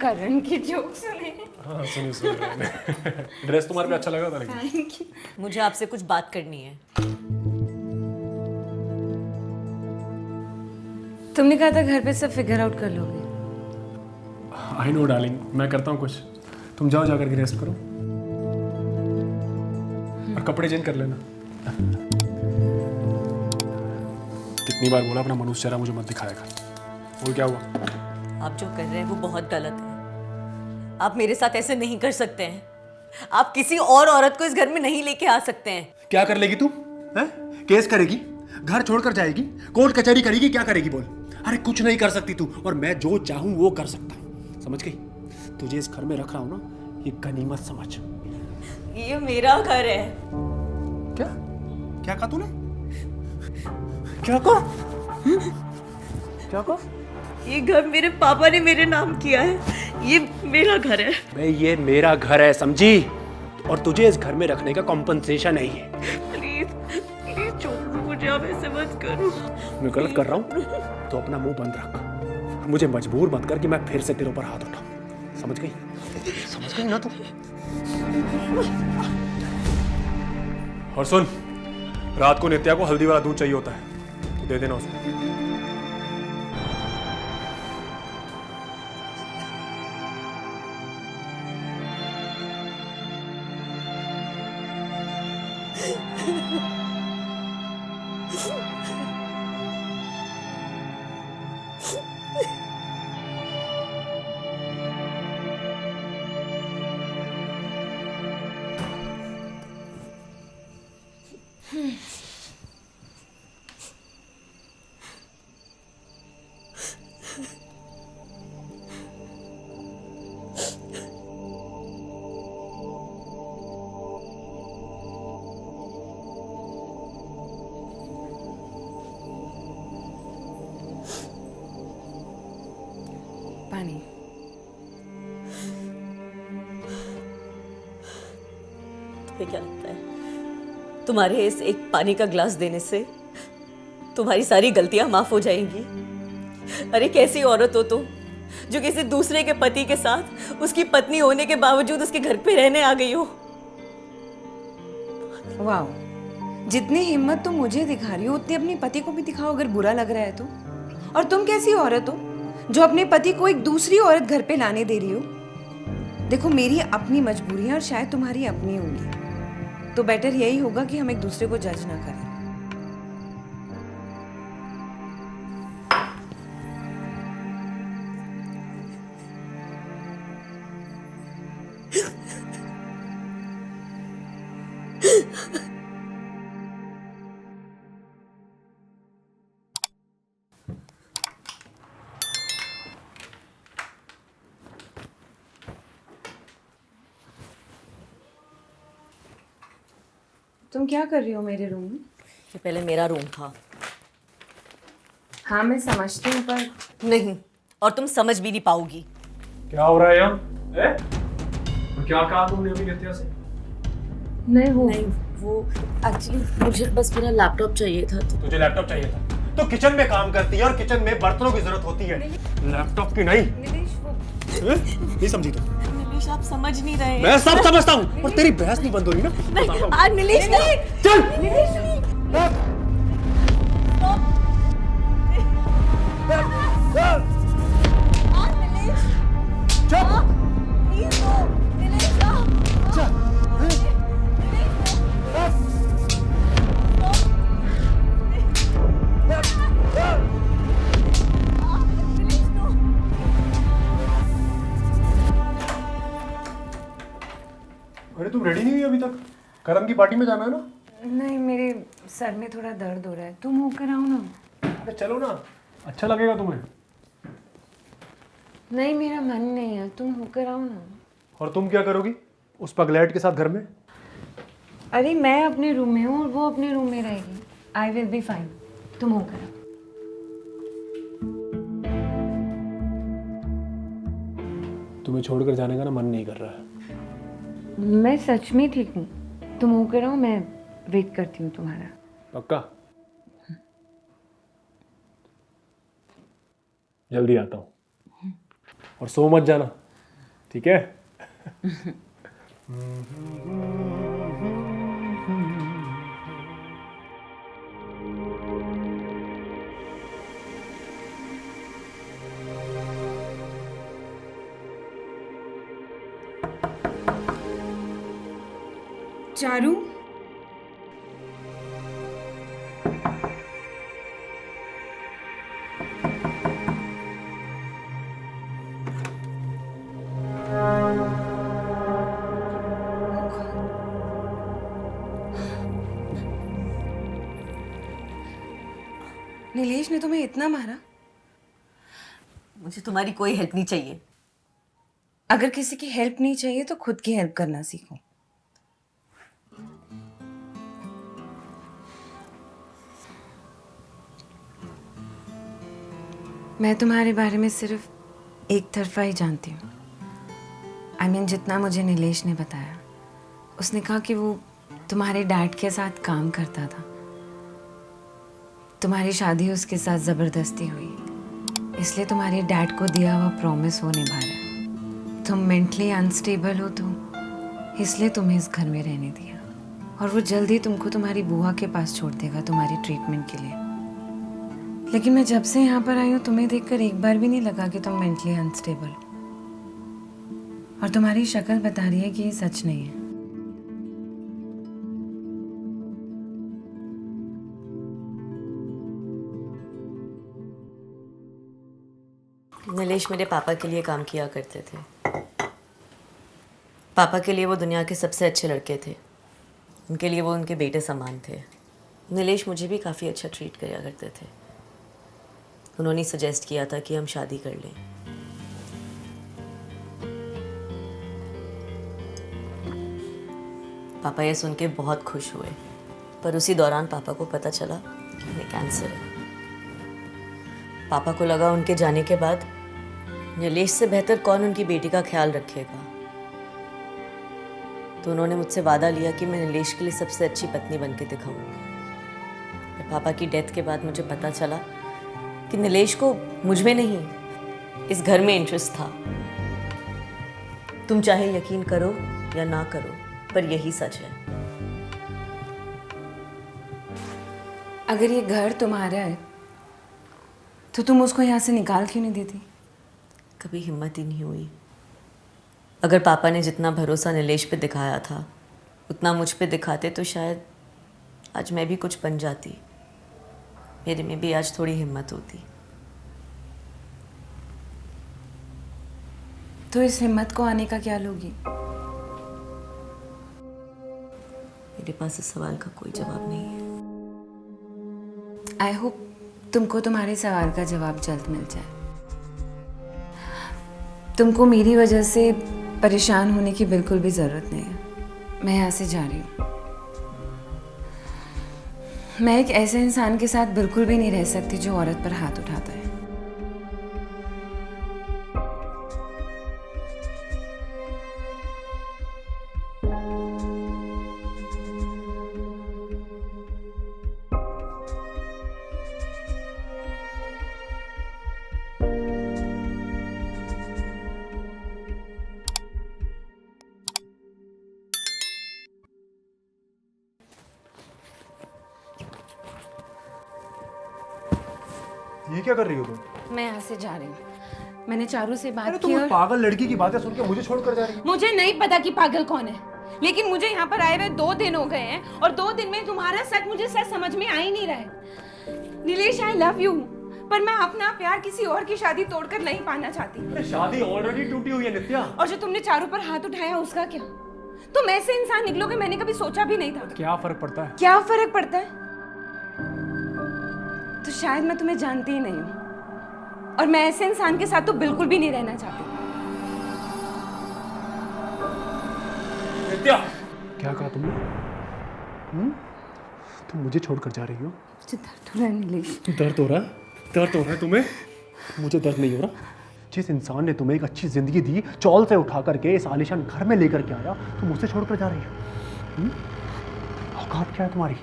करण की जोक सुने। हाँ सुनी सुनी मैंने। ड्रेस तुम्हारे पे अच्छा लगा था लेकिन। Thank you. मुझे आपसे कुछ बात करनी है। तुमने कहा था घर पे सब फिगर आउट कर लोगे। आई नो डार्लिंग, मैं करता हूँ कुछ। तुम जाओ जाकर के रेस्ट करो और कपड़े चेंज कर लेना। कितनी बार बोला अपना मनुष्य चेहरा मुझे मत दिखाया कर। वो क्या हुआ? आप जो कर रहे हैं वो बहुत गलत है। आप मेरे साथ ऐसे नहीं कर सकते हैं। आप किसी और औरत को इस घर में नहीं लेके आ सकते हैं। क्या कर लेगी तू? हैं? केस करेगी, घर छोड़कर जाएगी, कोर्ट कचहरी करेगी, क्या करेगी बोल? अरे कुछ नहीं कर सकती तू, और मैं जो चाहूं वो कर सकता हूं, समझ गई? तुझे इस घर में रख रहा हूं ना, ये गनीमत समझ। ये मेरा घर है। क्या क्या कहा तूने? क्या कहा? क्या कहा? ये घर मेरे पापा ने मेरे नाम किया है। ये मेरा घर है। भाई ये मेरा घर है, समझी? और तुझे इस घर में रखने का कॉम्पनसेशन नहीं है। प्लीज प्लीज छोड़ दो मुझे, आप ऐसे मत करो। मैं गलत कर रहा हूं तो अपना मुंह बंद रख। मुझे मजबूर मत कर कि मैं फिर से तेरे ऊपर हाथ उठाऊं, समझ गई? समझ गई ना तू? और सुन, रात को नित्या को हल्दी वाला दूध चाहिए होता है, तो दे देना उसको। पानी। तुम्हें क्या लगता है तुम्हारे इस एक पानी का ग्लास देने से तुम्हारी सारी गलतियां माफ हो जाएंगी? अरे कैसी औरत हो तुम, जो किसी दूसरे के पति के साथ उसकी पत्नी होने के बावजूद उसके घर पे रहने आ गई हो। वाह, जितनी हिम्मत तुम मुझे दिखा रही हो उतनी अपने पति को भी दिखाओ अगर बुरा लग रहा है तो। और तुम कैसी औरत हो जो अपने पति को एक दूसरी औरत घर पे लाने दे रही हो? देखो, मेरी अपनी मजबूरियां और शायद तुम्हारी अपनी होंगी, तो बेटर यही होगा कि हम एक दूसरे को जज ना करें। तुम क्या कर रही हो मेरे रूम में? ये पहले मेरा रूम था। हाँ मैं समझती हूँ, पर नहीं, और तुम समझ भी नहीं पाओगी। क्या हो रहा है यहाँ? तो क्या कहा तुमने अभी नित्या से? नहीं वो एक्चुअली मुझे बस मेरा लैपटॉप चाहिए था। तुझे लैपटॉप चाहिए था? तो किचन में काम करती है और किचन में बर्तनों की जरूरत होती है, लैपटॉप की नहीं। निलेश, वो नहीं समझी तू? नीलेश आप समझ नहीं रहे। मैं सब समझता हूँ, और तेरी बहस नहीं बंद हो रही ना। नहीं, आज नीलेश नहीं। चल नीलेश नहीं। आज नीलेश। चल प्लीज नो। नीलेश चल अरे तुम रेडी नहीं हुई अभी तक? करम की पार्टी में जाना है ना? नहीं, मेरे सर में थोड़ा दर्द हो रहा है, तुम होकर आओ ना। अरे चलो ना, अच्छा लगेगा तुम्हें। नहीं, मेरा मन नहीं है, तुम होकर आओ ना। और तुम क्या करोगी उस पगलैट के साथ घर में? अरे मैं अपने रूम में हूँ और वो अपने रूम में रहेगी। आई विल बी फाइन, तुम होकर आओ। तुम्हें छोड़कर जाने का ना मन नहीं कर रहा है। मैं सच में ठीक हूँ, तुम होकर आओ, मैं वेट करती हूँ तुम्हारा। पक्का? जल्दी आता हूँ। और सो मत जाना, ठीक है? चारू, नीलेश ने तुम्हें इतना मारा? मुझे तुम्हारी कोई हेल्प नहीं चाहिए। अगर किसी की हेल्प नहीं चाहिए तो खुद की हेल्प करना सीखो। मैं तुम्हारे बारे में सिर्फ एक तरफा ही जानती हूँ। जितना मुझे नीलेश ने बताया, उसने कहा कि वो तुम्हारे डैड के साथ काम करता था। तुम्हारी शादी उसके साथ ज़बरदस्ती हुई, इसलिए तुम्हारे डैड को दिया हुआ प्रॉमिस वो निभा रहा है। तुम मेंटली अनस्टेबल हो तो इसलिए तुम्हें इस घर में रहने दिया, और वो जल्दी तुमको तुम्हारी बुआ के पास छोड़ देगा तुम्हारी ट्रीटमेंट के लिए। लेकिन मैं जब से यहाँ पर आई हूँ तुम्हें देखकर एक बार भी नहीं लगा कि तुम मेंटली अनस्टेबल हो, और तुम्हारी शक्ल बता रही है कि ये सच नहीं है। नीलेश मेरे पापा के लिए काम किया करते थे। पापा के लिए वो दुनिया के सबसे अच्छे लड़के थे। उनके लिए वो उनके बेटे समान थे। नीलेश मुझे भी काफ़ी अच्छा ट्रीट किया करते थे। उन्होंने सजेस्ट किया था कि हम शादी कर लें। पापा ये सुन के बहुत खुश हुए, पर उसी दौरान पापा को पता चला कि उन्हें कैंसर है। पापा को लगा उनके जाने के बाद नीलेश से बेहतर कौन उनकी बेटी का ख्याल रखेगा, तो उन्होंने मुझसे वादा लिया कि मैं नीलेश के लिए सबसे अच्छी पत्नी बन के दिखाऊंगी। पापा की डेथ के बाद मुझे पता चला कि नीलेश को मुझ में नहीं, इस घर में इंटरेस्ट था। तुम चाहे यकीन करो या ना करो, पर यही सच है। अगर ये घर तुम्हारा है तो तुम उसको यहाँ से निकाल क्यों नहीं देती? कभी हिम्मत ही नहीं हुई। अगर पापा ने जितना भरोसा नीलेश पे दिखाया था उतना मुझ पे दिखाते तो शायद आज मैं भी कुछ बन जाती। मेरे में भी आज थोड़ी हिम्मत होती। तो इस हिम्मत को आने का क्या लोगी? मेरे पास इस सवाल का कोई जवाब नहीं है। आई होप तुमको तुम्हारे सवाल का जवाब जल्द मिल जाए। तुमको मेरी वजह से परेशान होने की बिल्कुल भी ज़रूरत नहीं है। मैं यहाँ से जा रही हूँ। मैं एक ऐसे इंसान के साथ बिल्कुल भी नहीं रह सकती जो औरत पर हाथ उठाता है। ये क्या कर रही हो तुम? मैं यहाँ से जा रही हूँ। मैंने चारू से बात अरे की तुम उस और पागल लड़की की बातें सुन के मुझे छोड़कर जा रही हो? मुझे नहीं पता कि पागल कौन है, लेकिन मुझे यहाँ पर आए हुए 2 दिन हो गए हैं, और 2 दिन में तुम्हारा सच मुझे सच समझ में आ ही नहीं रहा है। नीलेश, आई लव यू, पर मैं अपना प्यार किसी और की शादी तोड़कर नहीं पाना चाहती। अरे शादी ऑलरेडी टूटी हुई है नित्या। और जो तुमने चारू पर हाथ उठाया उसका क्या? तुम ऐसे इंसान निकलोगे मैंने कभी सोचा भी नहीं था। क्या फर्क पड़ता है? क्या फर्क पड़ता है? तो शायद मैं तुम्हें जानती ही नहीं हूँ, और मैं ऐसे इंसान के साथ तो बिल्कुल भी नहीं रहना चाहती। नित्या, क्या कहा तुमने? तुम मुझे छोड़कर जा रही हो? दर्द हो रहा है नीलेश। दर्द हो रहा है? दर्द हो रहा है तुम्हें? मुझे दर्द नहीं हो रहा। जिस इंसान ने तुम्हें एक अच्छी जिंदगी दी, चौल से उठा करके इस आलीशान घर में लेकर के आया, तुम उसे छोड़कर जा रही हो? औकात क्या है तुम्हारी?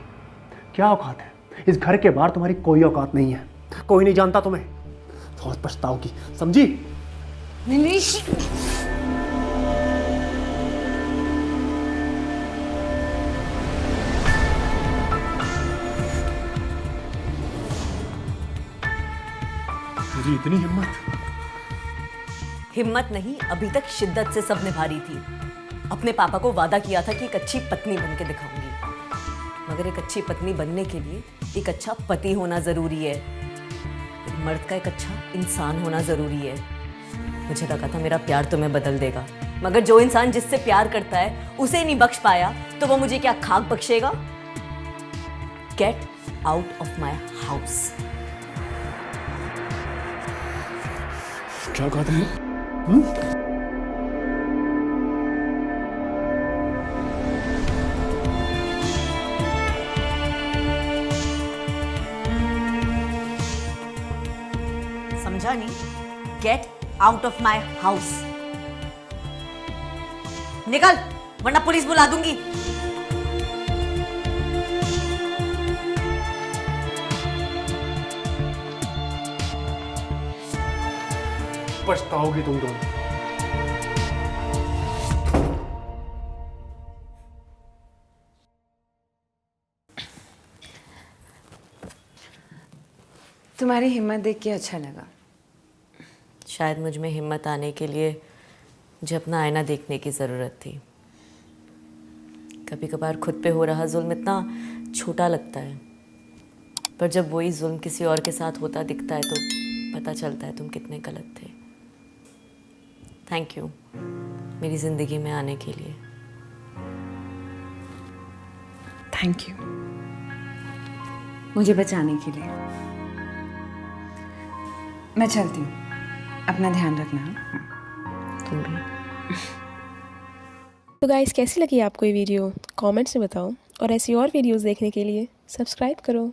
क्या औकात है? इस घर के बाहर तुम्हारी कोई औकात नहीं है। कोई नहीं जानता तुम्हें। बहुत पछताओगी, समझी? निलेश, तुझे इतनी हिम्मत? हिम्मत नहीं, अभी तक शिद्दत से सब निभा रही थी। अपने पापा को वादा किया था कि एक अच्छी पत्नी बन के दिखाऊंगी, मगर एक अच्छी पत्नी बनने के लिए एक अच्छा पति होना जरूरी है। एक मर्द का एक अच्छा इंसान होना जरूरी है। मुझे लगा था मेरा प्यार तुम्हें बदल देगा, मगर जो इंसान जिससे प्यार करता है उसे नहीं बख्श पाया तो वो मुझे क्या खाक बख्शेगा? Get out of my house. क्या कहा तुमने? समझा नहीं? Get out of my house. निकल, वरना पुलिस बुला दूंगी। पछताओगी तुम दोनों। तुम्हारी हिम्मत देख के अच्छा लगा। शायद मुझ में हिम्मत आने के लिए मुझे अपना आईना देखने की ज़रूरत थी। कभी कभार खुद पे हो रहा जुल्म इतना छोटा लगता है, पर जब वही जुल्म किसी और के साथ होता दिखता है तो पता चलता है तुम कितने गलत थे। थैंक यू मेरी ज़िंदगी में आने के लिए। थैंक यू मुझे बचाने के लिए। मैं चलती हूँ, अपना ध्यान रखना। तुम भी। तो गाइस, कैसी लगी आपको ये वीडियो? कमेंट्स में बताओ, और ऐसी और वीडियोस देखने के लिए सब्सक्राइब करो।